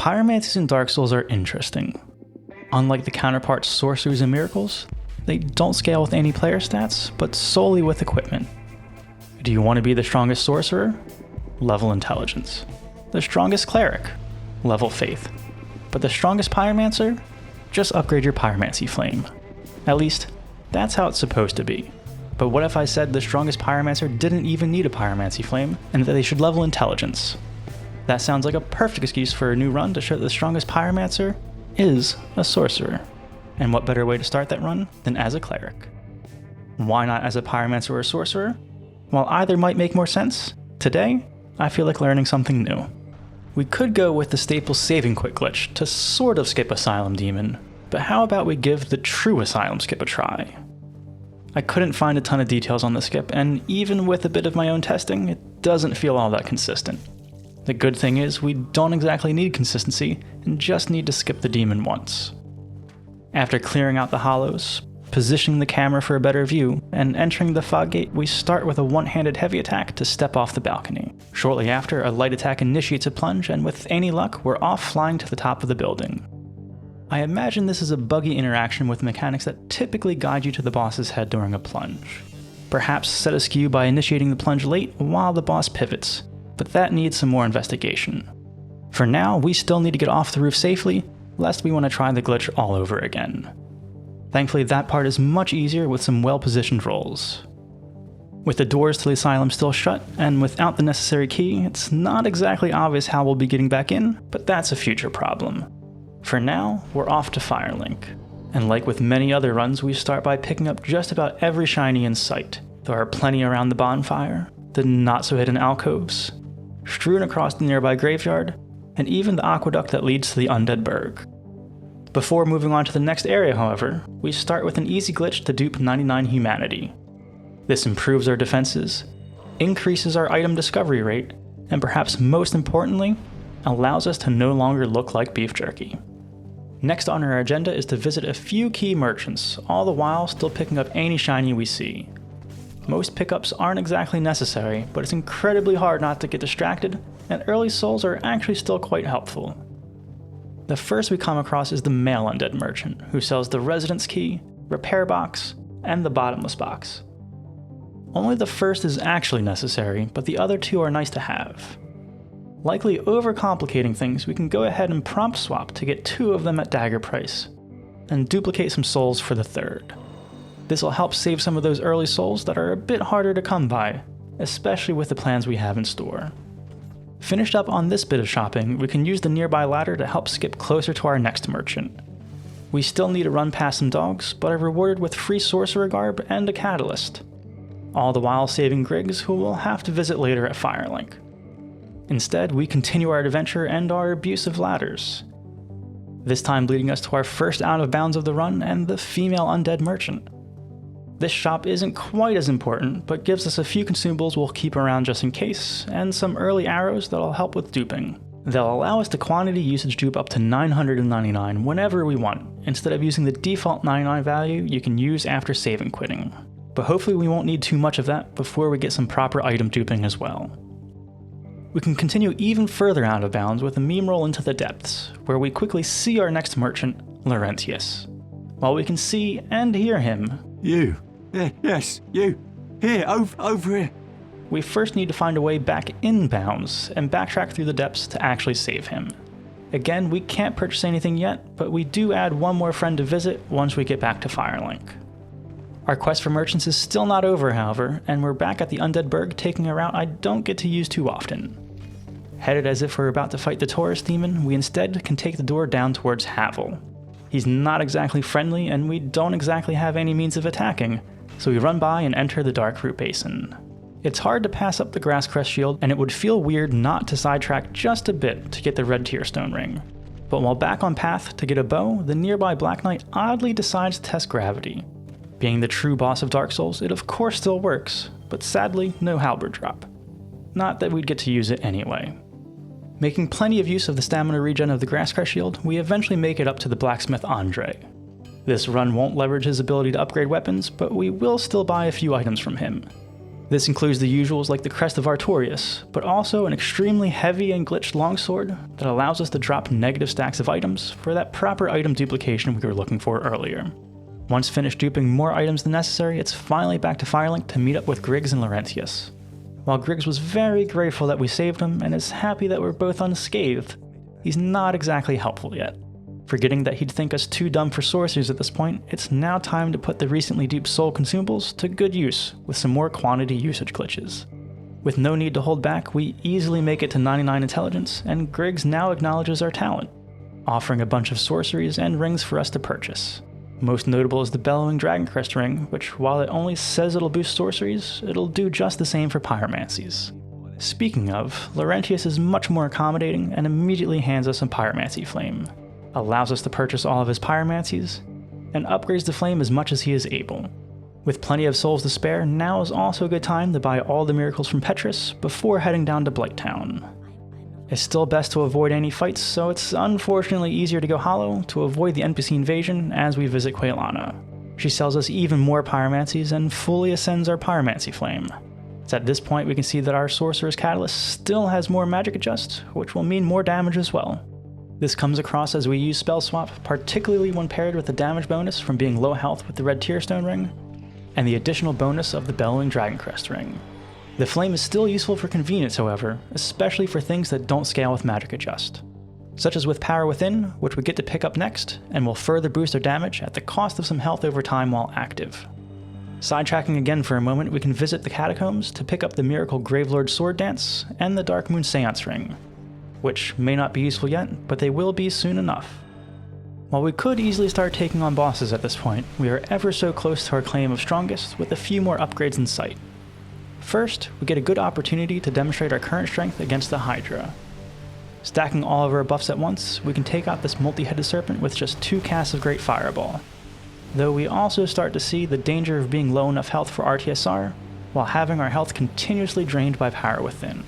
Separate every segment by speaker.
Speaker 1: Pyromancies in Dark Souls are interesting. Unlike the counterparts Sorceries and Miracles, they don't scale with any player stats, but solely with equipment. Do you want to be the strongest Sorcerer? Level Intelligence. The strongest Cleric? Level Faith. But the strongest Pyromancer? Just upgrade your Pyromancy Flame. At least, that's how it's supposed to be. But what if I said the strongest Pyromancer didn't even need a Pyromancy Flame, and that they should level Intelligence? That sounds like a perfect excuse for a new run to show that the strongest Pyromancer is a Sorcerer. And what better way to start that run than as a Cleric? Why not as a Pyromancer or a Sorcerer? While either might make more sense, today, I feel like learning something new. We could go with the staple saving quick glitch to sort of skip Asylum Demon, but how about we give the true Asylum skip a try? I couldn't find a ton of details on the skip, and even with a bit of my own testing, it doesn't feel all that consistent. The good thing is, we don't exactly need consistency, and just need to skip the demon once. After clearing out the hollows, positioning the camera for a better view, and entering the fog gate, we start with a one-handed heavy attack to step off the balcony. Shortly after, a light attack initiates a plunge, and with any luck, we're off flying to the top of the building. I imagine this is a buggy interaction with mechanics that typically guide you to the boss's head during a plunge. Perhaps set askew by initiating the plunge late while the boss pivots, but that needs some more investigation. For now, we still need to get off the roof safely, lest we want to try the glitch all over again. Thankfully, that part is much easier with some well-positioned rolls. With the doors to the asylum still shut, and without the necessary key, it's not exactly obvious how we'll be getting back in, but that's a future problem. For now, we're off to Firelink. And like with many other runs, we start by picking up just about every shiny in sight. There are plenty around the bonfire, the not-so-hidden alcoves, strewn across the nearby graveyard, and even the aqueduct that leads to the Undead Burg. Before moving on to the next area, however, we start with an easy glitch to dupe 99 humanity. This improves our defenses, increases our item discovery rate, and perhaps most importantly, allows us to no longer look like beef jerky. Next on our agenda is to visit a few key merchants, all the while still picking up any shiny we see. Most pickups aren't exactly necessary, but it's incredibly hard not to get distracted, and early souls are actually still quite helpful. The first we come across is the male undead merchant, who sells the residence key, repair box, and the bottomless box. Only the first is actually necessary, but the other two are nice to have. Likely overcomplicating things, we can go ahead and prompt swap to get 2 of them at dagger price, and duplicate some souls for the third. This will help save some of those early souls that are a bit harder to come by, especially with the plans we have in store. Finished up on this bit of shopping, we can use the nearby ladder to help skip closer to our next merchant. We still need to run past some dogs, but are rewarded with free sorcerer garb and a catalyst. All the while saving Griggs, who we'll have to visit later at Firelink. Instead, we continue our adventure and our abuse of ladders. This time leading us to our first out of bounds of the run and the female undead merchant. This shop isn't quite as important, but gives us a few consumables we'll keep around just in case, and some early arrows that'll help with duping. They'll allow us to quantity usage dupe up to 999 whenever we want, instead of using the default 99 value you can use after save and quitting. But hopefully we won't need too much of that before we get some proper item duping as well. We can continue even further out of bounds with a meme roll into the depths, where we quickly see our next merchant, Laurentius. While we can see and hear him,
Speaker 2: You. Yes, you. Here, over here.
Speaker 1: we first need to find a way back in bounds and backtrack through the depths to actually save him. Again, we can't purchase anything yet, but we do add one more friend to visit once we get back to Firelink. Our quest for merchants is still not over, however, and we're back at the Undead Burg taking a route I don't get to use too often. Headed as if we're about to fight the Taurus demon, we instead can take the door down towards Havel. He's not exactly friendly, and we don't exactly have any means of attacking, so we run by and enter the Dark Root Basin. It's hard to pass up the Grasscrest shield, and it would feel weird not to sidetrack just a bit to get the red Tearstone ring. But while back on path to get a bow, the nearby Black Knight oddly decides to test gravity. Being the true boss of Dark Souls, it of course still works, but sadly no halberd drop. Not that we'd get to use it anyway. Making plenty of use of the stamina regen of the Grasscrest shield, we eventually make it up to the blacksmith Andre. This run won't leverage his ability to upgrade weapons, but we will still buy a few items from him. This includes the usuals like the Crest of Artorias, but also an extremely heavy and glitched longsword that allows us to drop negative stacks of items for that proper item duplication we were looking for earlier. Once finished duping more items than necessary, it's finally back to Firelink to meet up with Griggs and Laurentius. While Griggs was very grateful that we saved him and is happy that we're both unscathed, he's not exactly helpful yet. Forgetting that he'd think us too dumb for sorceries at this point, it's now time to put the recently duped soul consumables to good use with some more quantity usage glitches. With no need to hold back, we easily make it to 99 intelligence, and Griggs now acknowledges our talent, offering a bunch of sorceries and rings for us to purchase. Most notable is the Bellowing Dragoncrest ring, which while it only says it'll boost sorceries, it'll do just the same for pyromancies. Speaking of, Laurentius is much more accommodating and immediately hands us a pyromancy flame, allows us to purchase all of his pyromancies, and upgrades the flame as much as he is able. With plenty of souls to spare, now is also a good time to buy all the miracles from Petrus before heading down to Blighttown. It's still best to avoid any fights, so it's unfortunately easier to go hollow to avoid the NPC invasion as we visit Quailana. She sells us even more pyromancies and fully ascends our pyromancy flame. It's at this point we can see that our Sorcerer's Catalyst still has more magic adjust, which will mean more damage as well. This comes across as we use Spell Swap, particularly when paired with the damage bonus from being low health with the Red Tearstone ring, and the additional bonus of the Bellowing Dragoncrest ring. The flame is still useful for convenience, however, especially for things that don't scale with magic adjust, such as with Power Within, which we get to pick up next, and will further boost our damage at the cost of some health over time while active. Sidetracking again for a moment, we can visit the Catacombs to pick up the Miracle Gravelord Sword Dance and the Dark Moon Seance ring, which may not be useful yet, but they will be soon enough. While we could easily start taking on bosses at this point, we are ever so close to our claim of strongest with a few more upgrades in sight. First, we get a good opportunity to demonstrate our current strength against the Hydra. Stacking all of our buffs at once, we can take out this multi-headed serpent with just 2 casts of Great Fireball, though we also start to see the danger of being low enough health for RTSR, while having our health continuously drained by Power Within.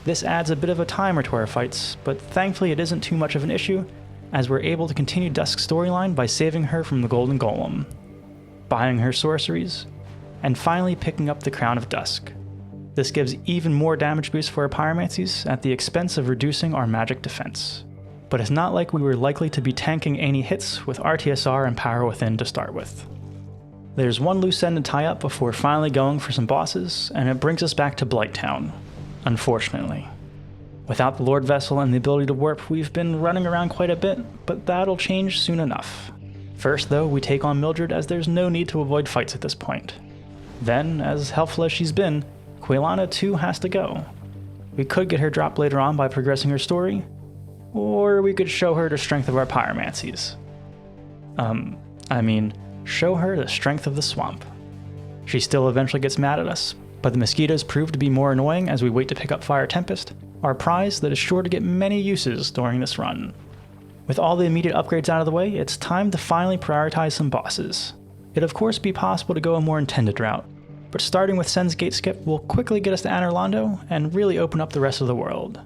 Speaker 1: This adds a bit of a timer to our fights, but thankfully it isn't too much of an issue, as we're able to continue Dusk's storyline by saving her from the Golden Golem, buying her sorceries, and finally picking up the Crown of Dusk. This gives even more damage boost for our pyromancies at the expense of reducing our magic defense. But it's not like we were likely to be tanking any hits with RTSR and Power Within to start with. There's one loose end to tie up before finally going for some bosses, and it brings us back to Blighttown. Unfortunately. Without the Lord Vessel and the ability to warp, we've been running around quite a bit, but that'll change soon enough. First though, we take on Mildred as there's no need to avoid fights at this point. Then, as helpful as she's been, Quailana too has to go. We could get her dropped later on by progressing her story, or we could show her the strength of our pyromancies. Show her the strength of the swamp. She still eventually gets mad at us, but the mosquitoes prove to be more annoying as we wait to pick up Fire Tempest, our prize that is sure to get many uses during this run. With all the immediate upgrades out of the way, it's time to finally prioritize some bosses. It'd of course be possible to go a more intended route, but starting with Sen's Gate Skip will quickly get us to Anor Londo and really open up the rest of the world.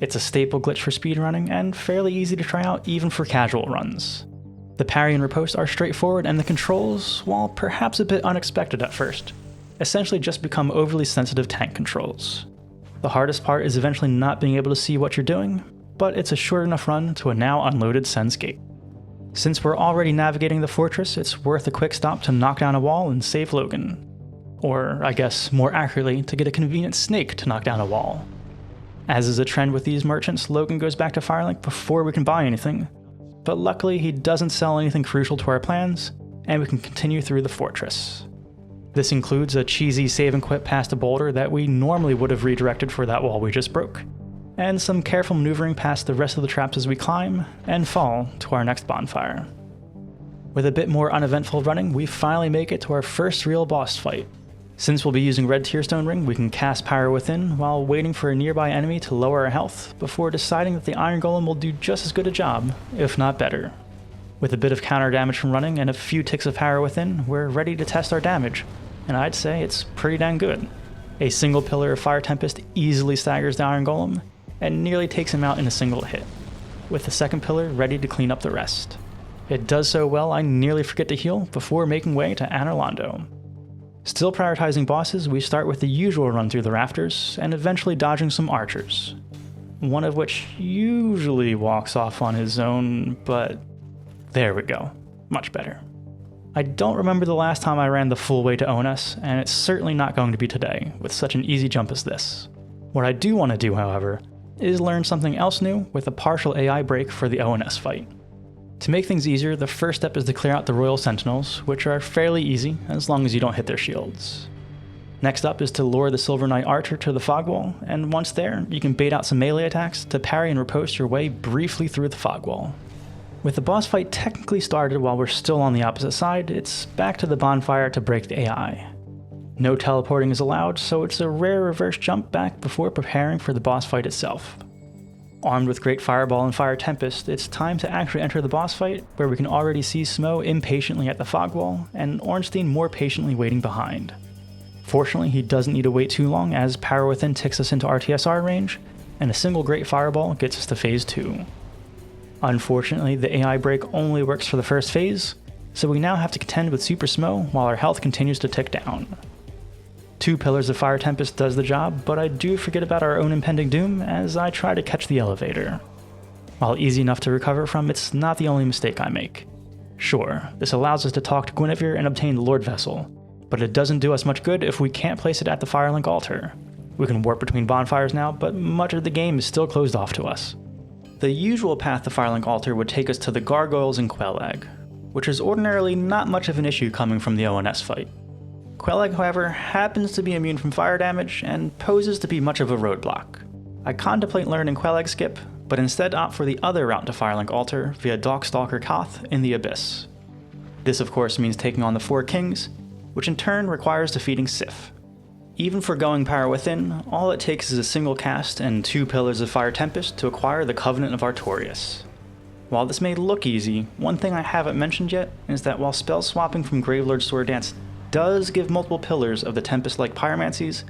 Speaker 1: It's a staple glitch for speedrunning and fairly easy to try out even for casual runs. The parry and riposte are straightforward, and the controls, while perhaps a bit unexpected at first, essentially just become overly sensitive tank controls. The hardest part is eventually not being able to see what you're doing, but it's a short enough run to a now unloaded Sen's Gate. Since we're already navigating the fortress, it's worth a quick stop to knock down a wall and save Logan. Or, I guess, more accurately, to get a convenient snake to knock down a wall. As is a trend with these merchants, Logan goes back to Firelink before we can buy anything, but luckily he doesn't sell anything crucial to our plans, and we can continue through the fortress. This includes a cheesy save and quit past a boulder that we normally would have redirected for that wall we just broke, and some careful maneuvering past the rest of the traps as we climb and fall to our next bonfire. With a bit more uneventful running, we finally make it to our first real boss fight. Since we'll be using Red Tearstone Ring, we can cast Power Within while waiting for a nearby enemy to lower our health before deciding that the Iron Golem will do just as good a job, if not better. With a bit of counter damage from running and a few ticks of Power Within, we're ready to test our damage, and I'd say it's pretty dang good. A single pillar of Fire Tempest easily staggers the Iron Golem, and nearly takes him out in a single hit, with the second pillar ready to clean up the rest. It does so well I nearly forget to heal before making way to Anor Londo. Still prioritizing bosses, we start with the usual run through the rafters, and eventually dodging some archers. One of which usually walks off on his own, but there we go. Much better. I don't remember the last time I ran the full way to ONS, and it's certainly not going to be today, with such an easy jump as this. What I do want to do, however, is learn something else new with a partial AI break for the ONS fight. To make things easier, the first step is to clear out the Royal Sentinels, which are fairly easy as long as you don't hit their shields. Next up is to lure the Silver Knight Archer to the fog wall, and once there, you can bait out some melee attacks to parry and riposte your way briefly through the fog wall. With the boss fight technically started while we're still on the opposite side, it's back to the bonfire to break the AI. No teleporting is allowed, so it's a rare reverse jump back before preparing for the boss fight itself. Armed with Great Fireball and Fire Tempest, it's time to actually enter the boss fight, where we can already see Smo impatiently at the fog wall, and Ornstein more patiently waiting behind. Fortunately, he doesn't need to wait too long, as Power Within ticks us into RTSR range, and a single Great Fireball gets us to Phase 2. Unfortunately, the AI break only works for the first phase, so we now have to contend with Super Smo while our health continues to tick down. 2 Pillars of Fire Tempest does the job, but I do forget about our own impending doom as I try to catch the elevator. While easy enough to recover from, it's not the only mistake I make. Sure, this allows us to talk to Guinevere and obtain the Lord Vessel, but it doesn't do us much good if we can't place it at the Firelink altar. We can warp between bonfires now, but much of the game is still closed off to us. The usual path to Firelink altar would take us to the Gargoyles and Quellegg, which is ordinarily not much of an issue coming from the ONS fight. Quellegg, however, happens to be immune from fire damage and poses to be much of a roadblock. I contemplate learning Quellegg Skip, but instead opt for the other route to Firelink Altar via Darkstalker Koth in the Abyss. This of course means taking on the 4 Kings, which in turn requires defeating Sif. Even for going Power Within, all it takes is a single cast and 2 Pillars of Fire Tempest to acquire the Covenant of Artorias. While this may look easy, one thing I haven't mentioned yet is that while spell swapping from Gravelord's Sword Dance does give multiple pillars of the Tempest-like Pyromancies,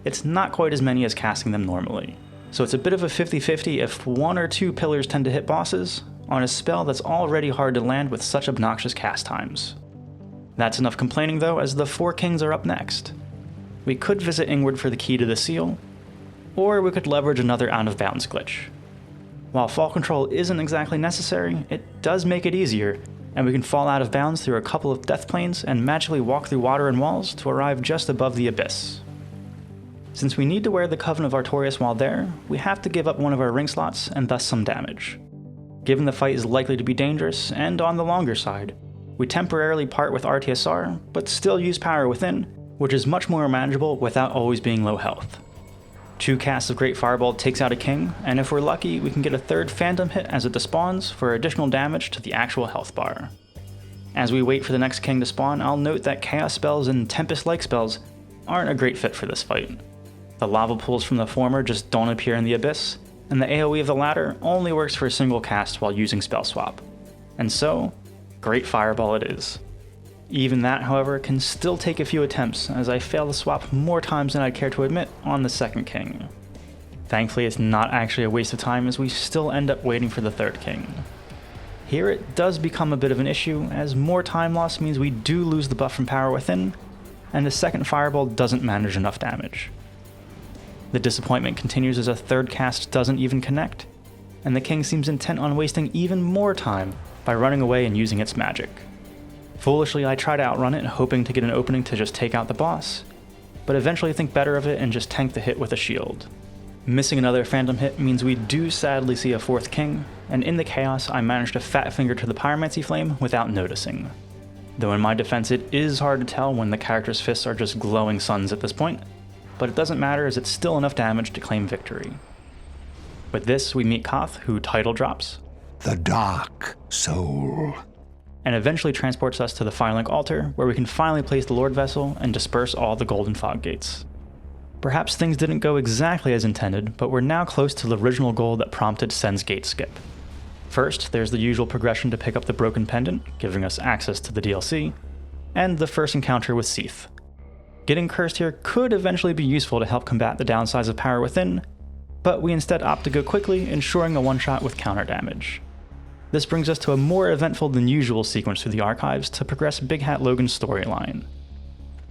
Speaker 1: it's not quite as many as casting them normally. So it's a bit of a 50-50 if 1 or 2 pillars tend to hit bosses, on a spell that's already hard to land with such obnoxious cast times. That's enough complaining though, as the 4 Kings are up next. We could visit Ingward for the key to the seal, or we could leverage another Out of Bounds glitch. While fall control isn't exactly necessary, it does make it easier, and we can fall out of bounds through a couple of death planes and magically walk through water and walls to arrive just above the Abyss. Since we need to wear the Covenant of Artorias while there, we have to give up one of our ring slots and thus some damage. Given the fight is likely to be dangerous and on the longer side, we temporarily part with RTSR, but still use Power Within, which is much more manageable without always being low health. 2 casts of Great Fireball takes out a king, and if we're lucky, we can get a 3rd Phantom hit as it despawns for additional damage to the actual health bar. As we wait for the next king to spawn, I'll note that Chaos spells and Tempest-like spells aren't a great fit for this fight. The lava pools from the former just don't appear in the Abyss, and the AoE of the latter only works for a single cast while using Spell Swap. And so, Great Fireball it is. Even that, however, can still take a few attempts, as I fail to swap more times than I'd care to admit on the 2nd king. Thankfully, it's not actually a waste of time, as we still end up waiting for the 3rd king. Here it does become a bit of an issue, as more time loss means we do lose the buff from Power Within, and the 2nd Fireball doesn't manage enough damage. The disappointment continues as a 3rd cast doesn't even connect, and the king seems intent on wasting even more time by running away and using its magic. Foolishly, I try to outrun it, hoping to get an opening to just take out the boss, but eventually think better of it and just tank the hit with a shield. Missing another Phantom hit means we do sadly see a 4th king, and in the chaos I manage to fat finger to the Pyromancy Flame without noticing. Though in my defense it is hard to tell when the character's fists are just glowing suns at this point, but it doesn't matter as it's still enough damage to claim victory. With this, we meet Koth, who title drops
Speaker 3: The Dark Soul,
Speaker 1: and eventually transports us to the Firelink altar, where we can finally place the Lord Vessel and disperse all the golden fog gates. Perhaps things didn't go exactly as intended, but we're now close to the original goal that prompted Sen's Gate Skip. First, there's the usual progression to pick up the Broken Pendant, giving us access to the DLC, and the first encounter with Seath. Getting cursed here could eventually be useful to help combat the downsides of Power Within, but we instead opt to go quickly, ensuring a one-shot with counter damage. This brings us to a more eventful than usual sequence through the archives to progress Big Hat Logan's storyline.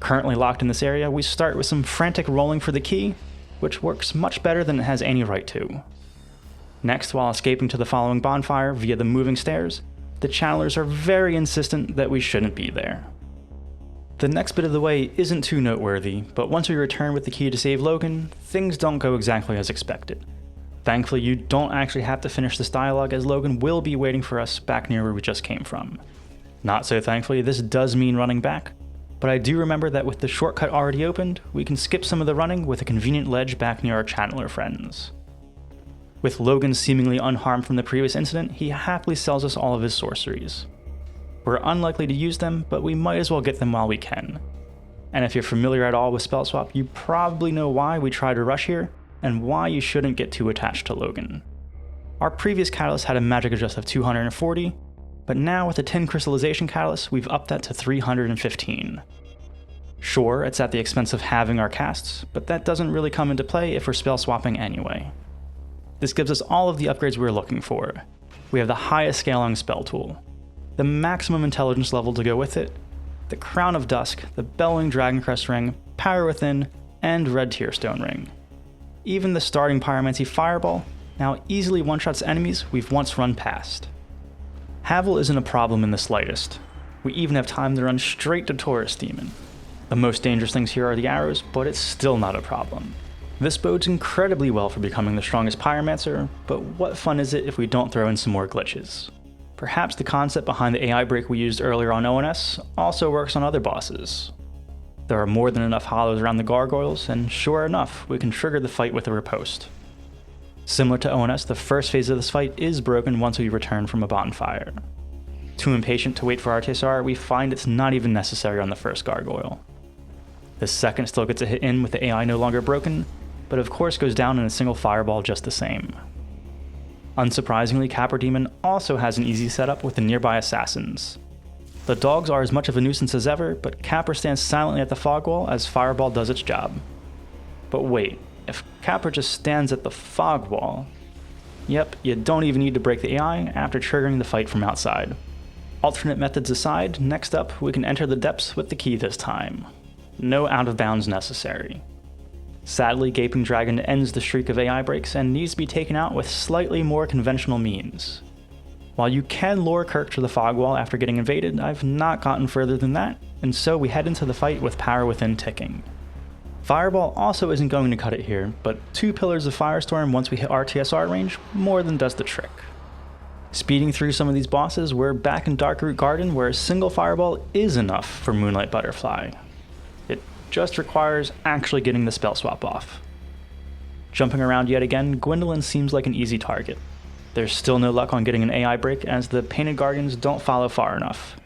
Speaker 1: Currently locked in this area, we start with some frantic rolling for the key, which works much better than it has any right to. Next, while escaping to the following bonfire via the moving stairs, the channelers are very insistent that we shouldn't be there. The next bit of the way isn't too noteworthy, but once we return with the key to save Logan, things don't go exactly as expected. Thankfully, you don't actually have to finish this dialogue, as Logan will be waiting for us back near where we just came from. Not so thankfully, this does mean running back, but I do remember that with the shortcut already opened, we can skip some of the running with a convenient ledge back near our channeler friends. With Logan seemingly unharmed from the previous incident, he happily sells us all of his sorceries. We're unlikely to use them, but we might as well get them while we can. And if you're familiar at all with Spell Swap, you probably know why we try to rush here, and why you shouldn't get too attached to Logan. Our previous catalyst had a magic adjust of 240, but now with the Tin Crystallization catalyst, we've upped that to 315. Sure, it's at the expense of halving our casts, but that doesn't really come into play if we're spell swapping anyway. This gives us all of the upgrades we're looking for. We have the highest scaling spell tool, the maximum intelligence level to go with it, the Crown of Dusk, the Bellowing Dragoncrest Ring, Power Within, and Red Tearstone Ring. Even the starting Pyromancy Fireball now easily one-shots enemies we've once run past. Havel isn't a problem in the slightest. We even have time to run straight to Taurus Demon. The most dangerous things here are the arrows, but it's still not a problem. This bodes incredibly well for becoming the strongest Pyromancer, but what fun is it if we don't throw in some more glitches? Perhaps the concept behind the AI break we used earlier on ONS also works on other bosses. There are more than enough hollows around the gargoyles, and sure enough, we can trigger the fight with a riposte. Similar to ONS, the first phase of this fight is broken once we return from a bonfire. Too impatient to wait for our TSR, we find it's not even necessary on the first gargoyle. The second still gets a hit in with the AI no longer broken, but of course goes down in a single fireball just the same. Unsurprisingly, Capra Demon also has an easy setup with the nearby assassins. The dogs are as much of a nuisance as ever, but Capra stands silently at the fog wall as Fireball does its job. But wait, if Capra just stands at the fog wall... Yep, you don't even need to break the AI after triggering the fight from outside. Alternate methods aside, next up we can enter the depths with the key this time. No out of bounds necessary. Sadly, Gaping Dragon ends the streak of AI breaks and needs to be taken out with slightly more conventional means. While you can lure Kirk to the fog wall after getting invaded, I've not gotten further than that, and so we head into the fight with Power Within ticking. Fireball also isn't going to cut it here, but 2 Pillars of Firestorm once we hit our TSR range more than does the trick. Speeding through some of these bosses, we're back in Darkroot Garden where a single Fireball is enough for Moonlight Butterfly. It just requires actually getting the spell swap off. Jumping around yet again, Gwendolyn seems like an easy target. There's still no luck on getting an AI break as the Painted Guardians don't follow far enough.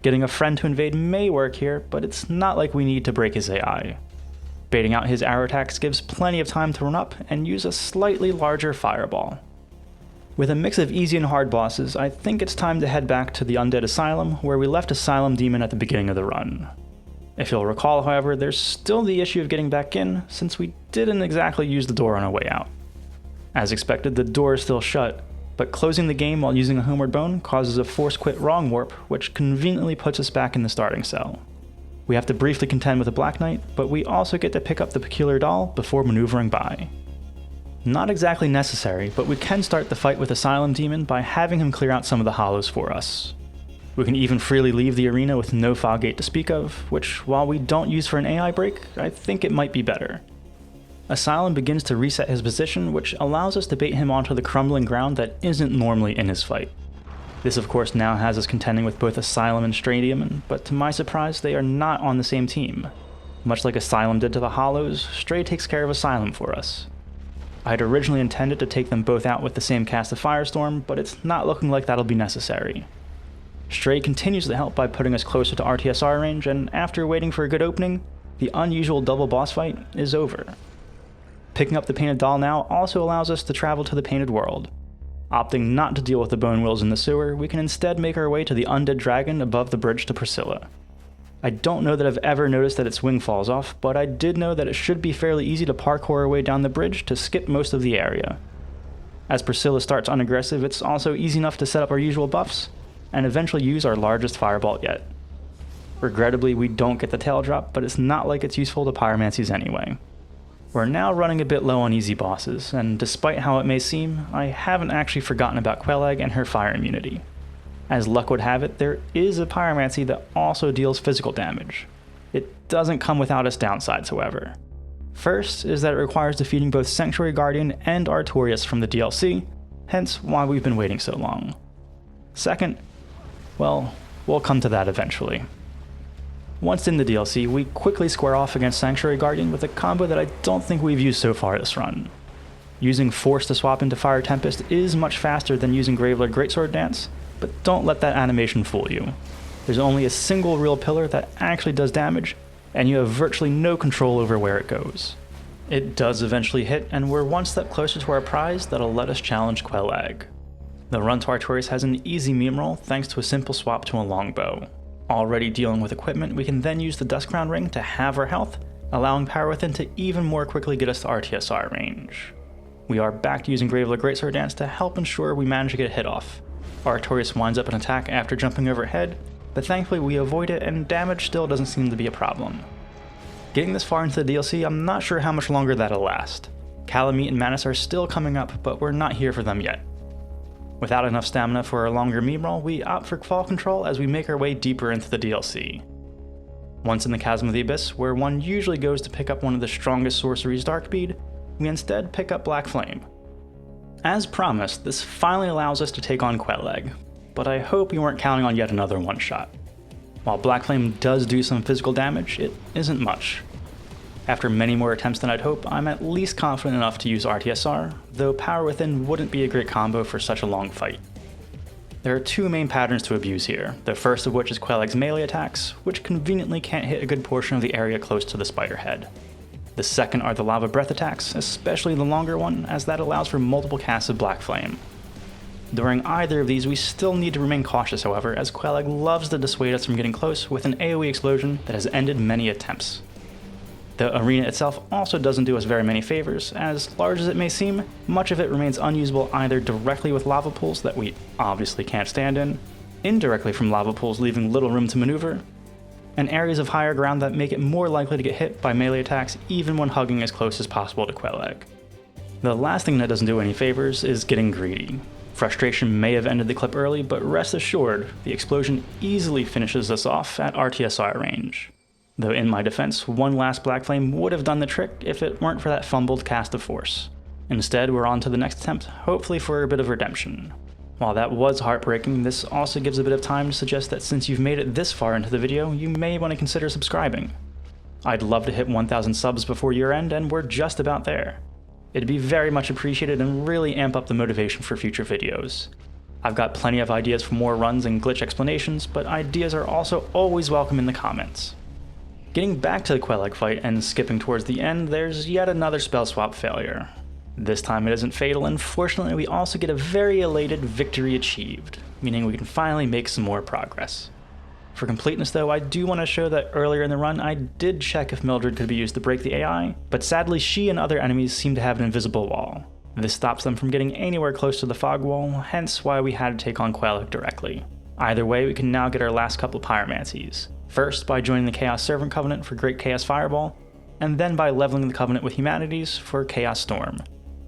Speaker 1: Getting a friend to invade may work here, but it's not like we need to break his AI. Baiting out his arrow attacks gives plenty of time to run up and use a slightly larger fireball. With a mix of easy and hard bosses, I think it's time to head back to the Undead Asylum, where we left Asylum Demon at the beginning of the run. If you'll recall, however, there's still the issue of getting back in, since we didn't exactly use the door on our way out. As expected, the door is still shut, but closing the game while using a Homeward Bone causes a Force Quit Wrong Warp, which conveniently puts us back in the starting cell. We have to briefly contend with a Black Knight, but we also get to pick up the Peculiar Doll before maneuvering by. Not exactly necessary, but we can start the fight with Asylum Demon by having him clear out some of the hollows for us. We can even freely leave the arena with no fog gate to speak of, which, while we don't use for an AI break, I think it might be better. Asylum begins to reset his position, which allows us to bait him onto the crumbling ground that isn't normally in his fight. This of course now has us contending with both Asylum and Stray Demon, but to my surprise they are not on the same team. Much like Asylum did to the Hollows, Stray takes care of Asylum for us. I had originally intended to take them both out with the same cast of Firestorm, but it's not looking like that'll be necessary. Stray continues to help by putting us closer to RTSR range, and after waiting for a good opening, the unusual double boss fight is over. Picking up the Painted Doll now also allows us to travel to the Painted World. Opting not to deal with the Bone Wheels in the sewer, we can instead make our way to the Undead Dragon above the bridge to Priscilla. I don't know that I've ever noticed that its wing falls off, but I did know that it should be fairly easy to parkour our way down the bridge to skip most of the area. As Priscilla starts unaggressive, it's also easy enough to set up our usual buffs, and eventually use our largest fireball yet. Regrettably, we don't get the tail drop, but it's not like it's useful to Pyromancies anyway. We're now running a bit low on easy bosses, and despite how it may seem, I haven't actually forgotten about Quelag and her fire immunity. As luck would have it, there is a Pyromancy that also deals physical damage. It doesn't come without its downsides, however. First is that it requires defeating both Sanctuary Guardian and Artorias from the DLC, hence why we've been waiting so long. Second, well, we'll come to that eventually. Once in the DLC, we quickly square off against Sanctuary Guardian with a combo that I don't think we've used so far this run. Using Force to swap into Fire Tempest is much faster than using Graveler Greatsword Dance, but don't let that animation fool you. There's only a single real pillar that actually does damage, and you have virtually no control over where it goes. It does eventually hit, and we're one step closer to our prize that'll let us challenge Quelag. The run to Artorias has an easy meme roll thanks to a simple swap to a longbow. Already dealing with equipment, we can then use the Duskcrown Ring to halve our health, allowing Power Within to even more quickly get us to RTSR range. We are back to using Graveler Greatsword Dance to help ensure we manage to get a hit off. Artorias winds up an attack after jumping overhead, but thankfully we avoid it and damage still doesn't seem to be a problem. Getting this far into the DLC, I'm not sure how much longer that'll last. Calamite and Manus are still coming up, but we're not here for them yet. Without enough stamina for a longer meme roll, we opt for Fall Control as we make our way deeper into the DLC. Once in the Chasm of the Abyss, where one usually goes to pick up one of the strongest sorceries Darkbead, we instead pick up Black Flame. As promised, this finally allows us to take on Quelag, but I hope you weren't counting on yet another one-shot. While Black Flame does do some physical damage, it isn't much. After many more attempts than I'd hope, I'm at least confident enough to use RTSR, though Power Within wouldn't be a great combo for such a long fight. There are two main patterns to abuse here, the first of which is Quelag's melee attacks, which conveniently can't hit a good portion of the area close to the spider head. The second are the Lava Breath attacks, especially the longer one, as that allows for multiple casts of Black Flame. During either of these, we still need to remain cautious, however, as Quelag loves to dissuade us from getting close with an AoE explosion that has ended many attempts. The arena itself also doesn't do us very many favors, as large as it may seem, much of it remains unusable either directly with lava pools that we obviously can't stand in, indirectly from lava pools leaving little room to maneuver, and areas of higher ground that make it more likely to get hit by melee attacks even when hugging as close as possible to Quelag. The last thing that doesn't do any favors is getting greedy. Frustration may have ended the clip early, but rest assured, the explosion easily finishes us off at RTSR range. Though in my defense, one last Black Flame would have done the trick if it weren't for that fumbled cast of Force. Instead, we're on to the next attempt, hopefully for a bit of redemption. While that was heartbreaking, this also gives a bit of time to suggest that since you've made it this far into the video, you may want to consider subscribing. I'd love to hit 1,000 subs before year end, and we're just about there. It'd be very much appreciated and really amp up the motivation for future videos. I've got plenty of ideas for more runs and glitch explanations, but ideas are also always welcome in the comments. Getting back to the Quelag fight and skipping towards the end, there's yet another spell swap failure. This time it isn't fatal, and fortunately we also get a very elated victory achieved, meaning we can finally make some more progress. For completeness though, I do want to show that earlier in the run I did check if Mildred could be used to break the AI, but sadly she and other enemies seem to have an invisible wall. This stops them from getting anywhere close to the fog wall, hence why we had to take on Quelag directly. Either way, we can now get our last couple Pyromancies. First by joining the Chaos Servant Covenant for Great Chaos Fireball, and then by leveling the Covenant with Humanities for Chaos Storm.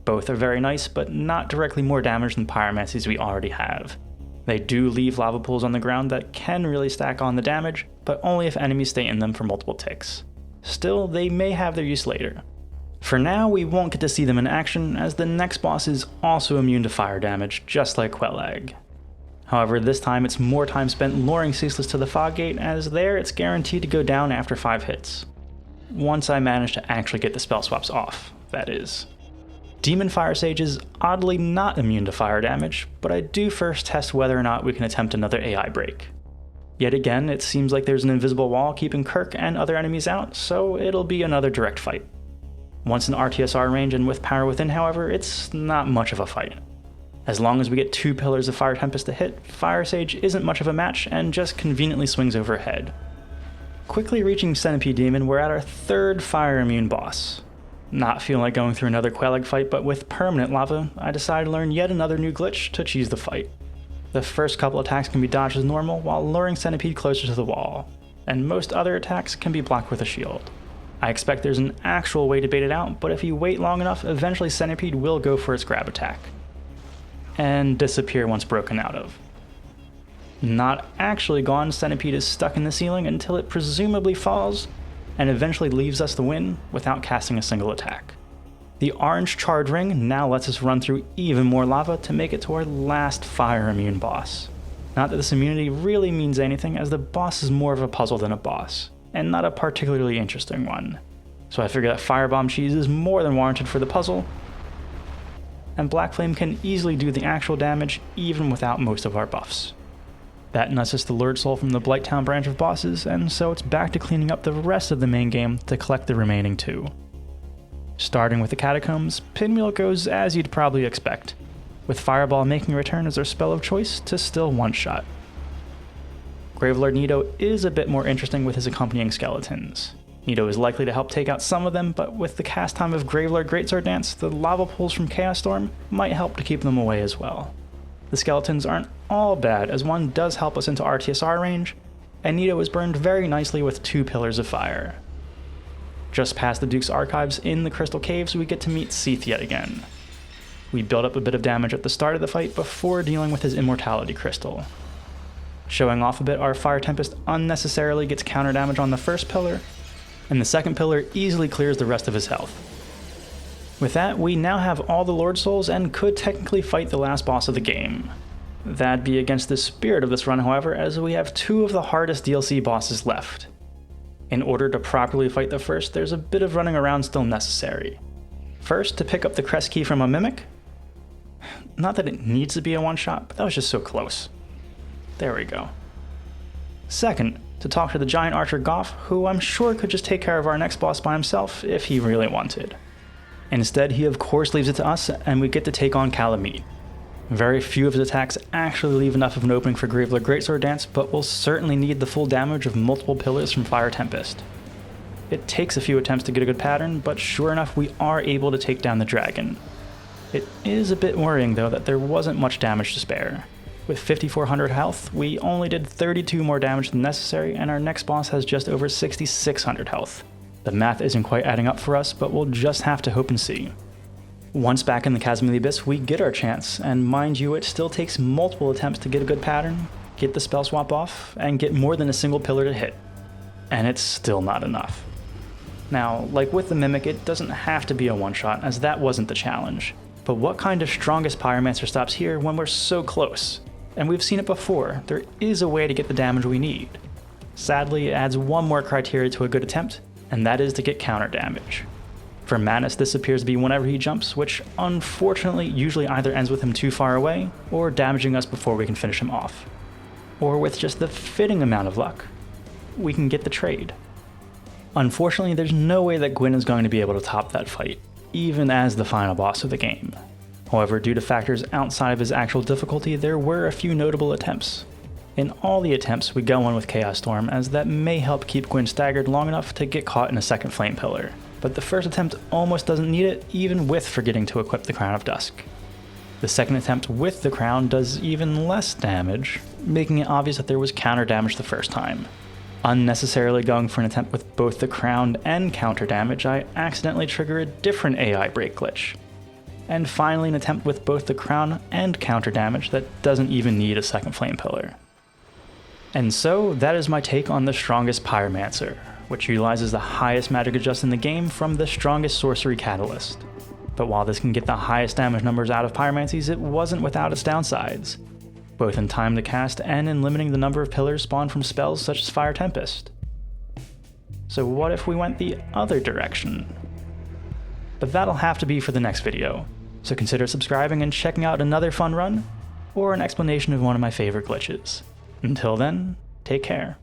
Speaker 1: Both are very nice, but not directly more damage than Pyromancies we already have. They do leave lava pools on the ground that can really stack on the damage, but only if enemies stay in them for multiple ticks. Still, they may have their use later. For now, we won't get to see them in action, as the next boss is also immune to fire damage, just like Quelag. However, this time it's more time spent luring Ceaseless to the Fog Gate, as there it's guaranteed to go down after 5 hits. Once I manage to actually get the spell swaps off, that is. Demon Fire Sage is oddly not immune to fire damage, but I do first test whether or not we can attempt another AI break. Yet again, it seems like there's an invisible wall keeping Kirk and other enemies out, so it'll be another direct fight. Once in RTSR range and with Power Within, however, it's not much of a fight. As long as we get 2 pillars of Fire Tempest to hit, Fire Sage isn't much of a match and just conveniently swings overhead. Quickly reaching Centipede Demon, we're at our 3rd fire immune boss. Not feeling like going through another Quelag fight, but with permanent lava, I decided to learn yet another new glitch to cheese the fight. The first couple attacks can be dodged as normal while luring Centipede closer to the wall. and most other attacks can be blocked with a shield. I expect there's an actual way to bait it out, but if you wait long enough, eventually Centipede will go for its grab attack, and disappear once broken out of. Not actually gone, Centipede is stuck in the ceiling until it presumably falls, and eventually leaves us the win without casting a single attack. The orange charred ring now lets us run through even more lava to make it to our last fire immune boss. Not that this immunity really means anything, as the boss is more of a puzzle than a boss, and not a particularly interesting one. So I figure that Firebomb Cheese is more than warranted for the puzzle, and Black Flame can easily do the actual damage even without most of our buffs. That nuts us the Lured Soul from the Blighttown branch of bosses, and so it's back to cleaning up the rest of the main game to collect the remaining 2. Starting with the Catacombs, Pinwheel goes as you'd probably expect, with Fireball making a return as our spell of choice to still one-shot. Gravelord Nito is a bit more interesting with his accompanying skeletons. Nito is likely to help take out some of them, but with the cast time of Gravelord Greatsword Dance, the lava pools from Chaos Storm might help to keep them away as well. The skeletons aren't all bad, as one does help us into RTSR range, and Nito is burned very nicely with 2 pillars of fire. Just past the Duke's Archives in the Crystal Caves, we get to meet Seath yet again. We build up a bit of damage at the start of the fight before dealing with his Immortality Crystal. Showing off a bit, our Fire Tempest unnecessarily gets counter damage on the first pillar, and the second pillar easily clears the rest of his health. With that, we now have all the Lord Souls and could technically fight the last boss of the game. That'd be against the spirit of this run, however, as we have 2 of the hardest DLC bosses left. In order to properly fight the first, there's a bit of running around still necessary. First, to pick up the crest key from a Mimic. Not that it needs to be a one-shot, but that was just so close. There we go. Second, to talk to the giant archer Goff, who I'm sure could just take care of our next boss by himself if he really wanted. Instead, he of course leaves it to us, and we get to take on Calamite. Very few of his attacks actually leave enough of an opening for Gravelord Greatsword Dance, but we'll certainly need the full damage of multiple pillars from Fire Tempest. It takes a few attempts to get a good pattern, but sure enough we are able to take down the dragon. It is a bit worrying though that there wasn't much damage to spare. With 5400 health, we only did 32 more damage than necessary, and our next boss has just over 6600 health. The math isn't quite adding up for us, but we'll just have to hope and see. Once back in the Chasm of the Abyss, we get our chance, and mind you, it still takes multiple attempts to get a good pattern, get the spell swap off, and get more than a single pillar to hit. And it's still not enough. Now, like with the Mimic, it doesn't have to be a one-shot, as that wasn't the challenge. But what kind of strongest Pyromancer stops here when we're so close? And we've seen it before, there is a way to get the damage we need. Sadly, it adds one more criteria to a good attempt, and that is to get counter damage. For Manus, this appears to be whenever he jumps, which unfortunately usually either ends with him too far away, or damaging us before we can finish him off. Or with just the fitting amount of luck, we can get the trade. Unfortunately, there's no way that Gwyn is going to be able to top that fight, even as the final boss of the game. However, due to factors outside of his actual difficulty, there were a few notable attempts. In all the attempts, we go on with Chaos Storm, as that may help keep Gwyn staggered long enough to get caught in a second Flame Pillar. But the first attempt almost doesn't need it, even with forgetting to equip the Crown of Dusk. The second attempt with the Crown does even less damage, making it obvious that there was counter damage the first time. Unnecessarily going for an attempt with both the Crown and counter damage, I accidentally trigger a different AI break glitch. And finally an attempt with both the Crown and counter damage that doesn't even need a second Flame Pillar. And so, that is my take on the strongest Pyromancer, which utilizes the highest magic adjust in the game from the strongest sorcery catalyst. But while this can get the highest damage numbers out of Pyromancies, it wasn't without its downsides, both in time to cast and in limiting the number of pillars spawned from spells such as Fire Tempest. So what if we went the other direction? But that'll have to be for the next video, so consider subscribing and checking out another fun run, or an explanation of one of my favorite glitches. Until then, take care.